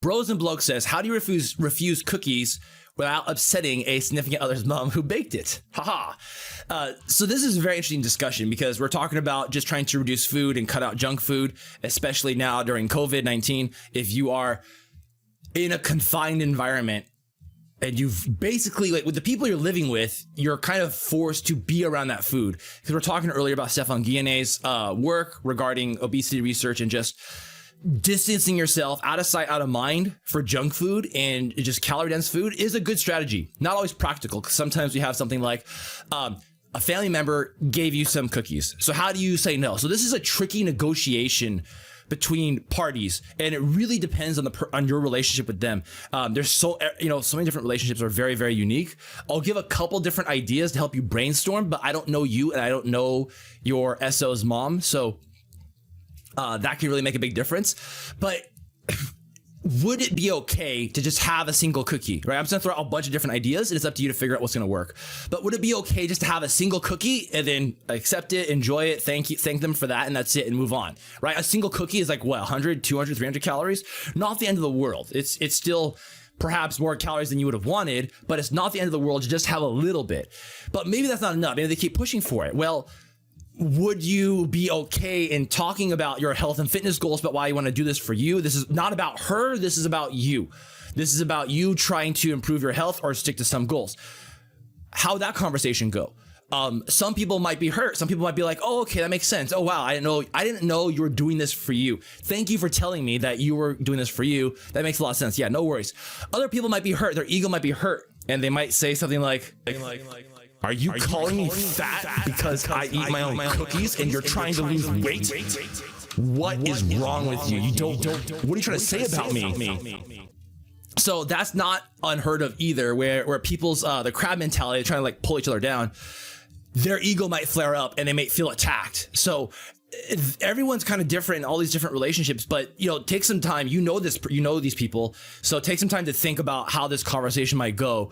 Bros and Bloke says, how do you refuse cookies without upsetting a significant other's mom who baked it? Haha. So this is a very interesting discussion because we're talking about just trying to reduce food and cut out junk food, especially now during COVID-19. If you are in a confined environment and you've basically, like, with the people you're living with, you're kind of forced to be around that food. Because we're talking earlier about Stefan Guillenet's work regarding obesity research and just distancing yourself out of sight, out of mind for junk food and just calorie dense food is a good strategy. Not always practical, because sometimes you have something like a family member gave you some cookies. So how do you say no? So this is a tricky negotiation between parties, and it really depends on your relationship with them. There's so many different relationships are very, very unique. I'll give a couple different ideas to help you brainstorm, but I don't know you and I don't know your SO's mom, so that can really make a big difference. But would it be okay to just have a single cookie, right? I'm just gonna throw out a bunch of different ideas and it's up to you to figure out what's gonna work. But would it be okay just to have a single cookie and then accept it, enjoy it, thank them for that, and that's it, and move on, right? A single cookie is like what, 100, 200, 300 calories? Not the end of the world. It's still perhaps more calories than you would have wanted, but it's not the end of the world to just have a little bit. But maybe that's not enough. Maybe they keep pushing for it. Well, would you be okay in talking about your health and fitness goals, about why you want to do this for you? This is not about her. This is about you. This is about you trying to improve your health or stick to some goals. How would that conversation go? Some people might be hurt. Some people might be like, oh, okay, that makes sense. Oh, wow. I didn't know you were doing this for you. Thank you for telling me that you were doing this for you. That makes a lot of sense. Yeah, no worries. Other people might be hurt. Their ego might be hurt. And they might say something like, are you calling me fat because I eat my own cookies and you're trying to lose weight? What is wrong with you? What are you trying to say about me? So that's not unheard of either, where people's the crab mentality, trying to like pull each other down, their ego might flare up and they might feel attacked. So everyone's kind of different in all these different relationships, but take some time. You know these people, so take some time to think about how this conversation might go,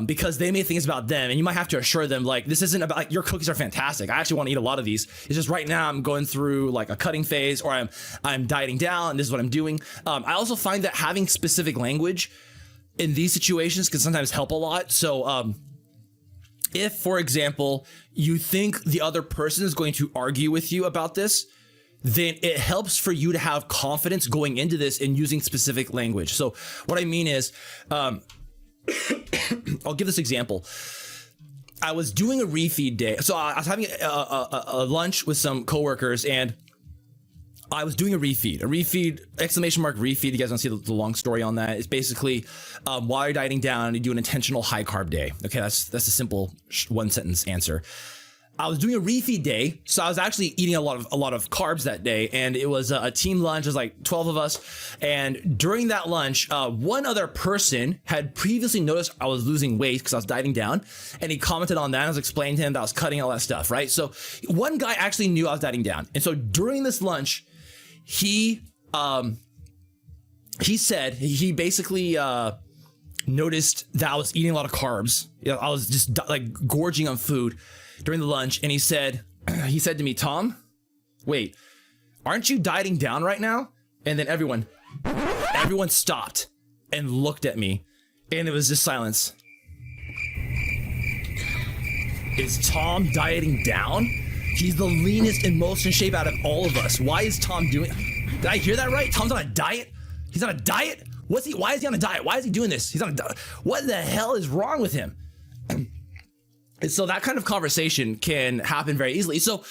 because they may think it's about them, and you might have to assure them, like, this isn't about, like, your cookies are fantastic, I actually want to eat a lot of these, it's just right now I'm going through like a cutting phase, or I'm dieting down and this is what I'm doing. I also find that having specific language in these situations can sometimes help a lot. So if, for example, you think the other person is going to argue with you about this, then it helps for you to have confidence going into this and using specific language. So what I mean is, I'll give this example. I was doing a refeed day. So I was having a lunch with some coworkers, and I was doing a refeed, exclamation mark refeed. You guys want to see the long story on that? It's basically while you're dieting down, you do an intentional high carb day. Okay, that's a simple one sentence answer. I was doing a refeed day, so I was actually eating a lot of carbs that day, and it was a team lunch. There's like 12 of us, and during that lunch, one other person had previously noticed I was losing weight because I was dieting down, and he commented on that. I was explaining to him that I was cutting all that stuff, right? So one guy actually knew I was dieting down, and so during this lunch, he said he basically noticed that I was eating a lot of carbs. I was just like gorging on food during the lunch, and he said to me, Tom, wait, aren't you dieting down right now? And then everyone stopped and looked at me, and it was just silence. Is Tom dieting down? He's the leanest and most in shape out of all of us. Why is Tom doing? Did I hear that right? Tom's on a diet? He's on a diet? Why is he on a diet? Why is he doing this? He's on a diet. What the hell is wrong with him? And so that kind of conversation can happen very easily. So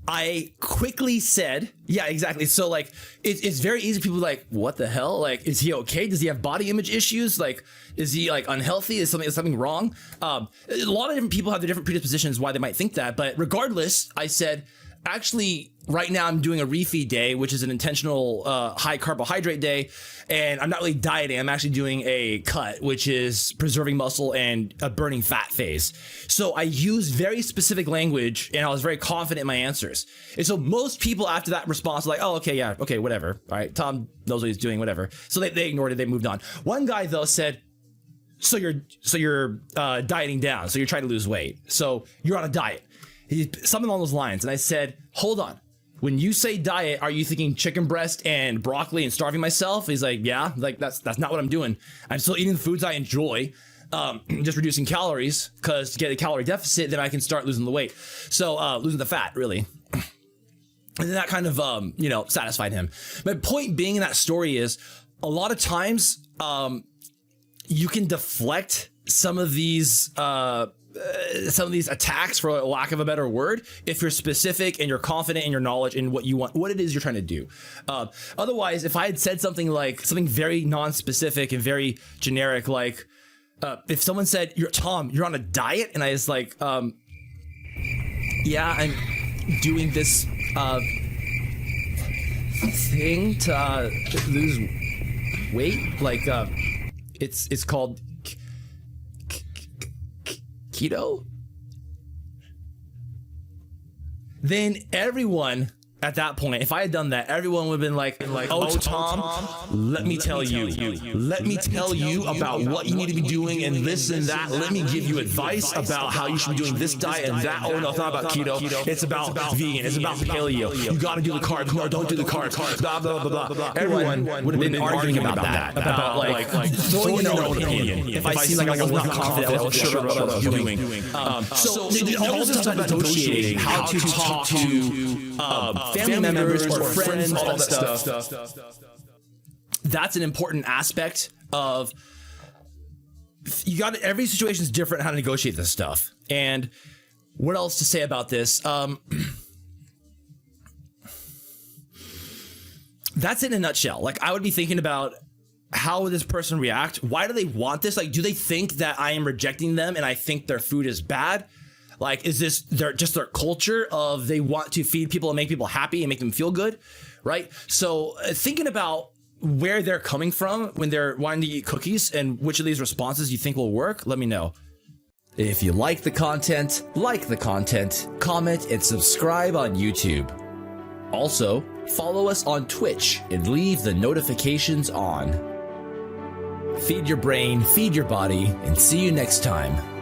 I quickly said, yeah, exactly. So like, it's very easy. People are like, what the hell? Like, is he okay? Does he have body image issues? Like, is he like unhealthy? Is something wrong? A lot of different people have their different predispositions why they might think that. But regardless, I said, actually, right now I'm doing a refeed day, which is an intentional high carbohydrate day, and I'm not really dieting. I'm actually doing a cut, which is preserving muscle and a burning fat phase. So I used very specific language, and I was very confident in my answers. And so most people after that response are like, oh, okay, yeah, okay, whatever. All right, Tom knows what he's doing, whatever. So they ignored it, they moved on. One guy though said, so you're dieting down, so you're trying to lose weight, so you're on a diet. Something along those lines. And I said, hold on, when you say diet, are you thinking chicken breast and broccoli and starving myself? He's like, yeah, like that's not what I'm doing. I'm still eating the foods I enjoy, just reducing calories, because to get a calorie deficit, then I can start losing the weight. So losing the fat, really. And then that kind of, satisfied him. My point being in that story is a lot of times you can deflect some of these attacks, for lack of a better word, if you're specific and you're confident in your knowledge and what you want, what it is you're trying to do. Otherwise, if I had said something very non-specific and very generic, like if someone said, Tom, you're on a diet, and I was like, yeah, I'm doing this thing to lose weight, like it's called keto, then everyone at that point, if I had done that, everyone would have been like, oh, Tom, let me tell you about what you need to be doing and this and that. Let me give you advice about how you should be doing this diet and that. Oh, no, it's not about keto. It's about vegan. It's about paleo. You got to do the carbs. No, don't do the carbs. Blah, blah, blah, blah. Everyone would have been arguing about that. About like throwing in their own opinion. If I seem like I was not confident, I wasn't sure about what I was doing. So all this stuff about negotiating, how to talk to family members or friends, all that stuff. That's an important aspect of, every situation is different how to negotiate this stuff. And what else to say about this? That's it in a nutshell. Like, I would be thinking about, how would this person react? Why do they want this? Like, do they think that I am rejecting them and I think their food is bad? Like, is this their culture of they want to feed people and make people happy and make them feel good, right? So thinking about where they're coming from when they're wanting to eat cookies and which of these responses you think will work, let me know. If you like the content, comment and subscribe on YouTube. Also, follow us on Twitch and leave the notifications on. Feed your brain, feed your body, and see you next time.